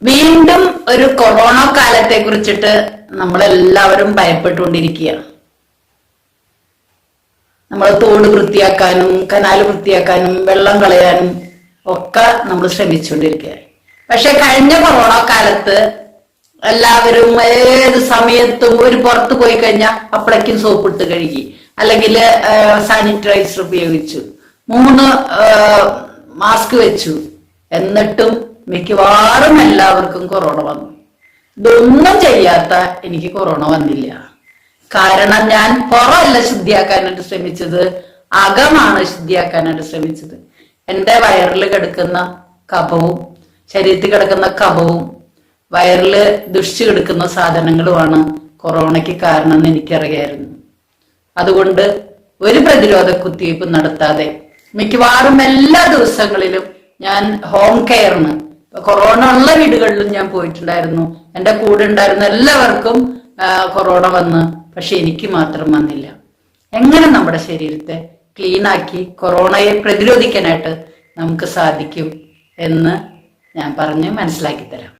വീണ്ടും ഒരു കൊറോണ കാലത്തെ കുറിച്ചിട്ട് നമ്മളെല്ലാവരും ഭയപ്പെട്ടുകൊണ്ടിരിക്കുകയാണ്. നമ്മൾ തോട് വൃത്തിയാക്കാനും കനാല് വൃത്തിയാക്കാനും വെള്ളം കളയാനും ഒക്കെ നമ്മൾ ശ്രമിച്ചുകൊണ്ടിരിക്കുകയാണ്. പക്ഷെ കഴിഞ്ഞ കൊറോണ കാലത്ത് എല്ലാവരും ഏത് സമയത്തും ഒരു പുറത്ത് പോയി കഴിഞ്ഞാൽ അപ്പളേക്കും സോപ്പിട്ട് കഴുകി, അല്ലെങ്കിൽ സാനിറ്റൈസർ ഉപയോഗിച്ചു, 3 മാസ്ക് വെച്ചു. എന്നിട്ടും മിക്കവാറും എല്ലാവർക്കും കൊറോണ വന്നു. ഇതൊന്നും ചെയ്യാത്ത എനിക്ക് കൊറോണ വന്നില്ല. കാരണം ഞാൻ പുറമല്ല ശുദ്ധിയാക്കാനായിട്ട് ശ്രമിച്ചത്, അകമാണ് ശുദ്ധിയാക്കാനായിട്ട് ശ്രമിച്ചത്. എൻ്റെ വയറിൽ കിടക്കുന്ന കഫവും ശരീരത്തിൽ കിടക്കുന്ന കഫവും വയറിൽ ദുഷിച്ചു കിടക്കുന്ന സാധനങ്ങളുമാണ് കൊറോണയ്ക്ക് കാരണം എന്ന് എനിക്കറിയായിരുന്നു. അതുകൊണ്ട് ഒരു പ്രതിരോധ കുത്തിവയ്പ്പ് നടത്താതെ മിക്കവാറും എല്ലാ ദിവസങ്ങളിലും ഞാൻ ഹോം കെയറിന് കൊറോണ ഉള്ള വീടുകളിലും ഞാൻ പോയിട്ടുണ്ടായിരുന്നു. എൻ്റെ കൂടെ ഉണ്ടായിരുന്ന എല്ലാവർക്കും കൊറോണ വന്ന്, പക്ഷെ എനിക്ക് മാത്രം വന്നില്ല. എങ്ങനെ നമ്മുടെ ശരീരത്തെ ക്ലീനാക്കി കൊറോണയെ പ്രതിരോധിക്കാനായിട്ട് നമുക്ക് സാധിക്കും എന്ന് ഞാൻ പറഞ്ഞ് മനസ്സിലാക്കി തരാം.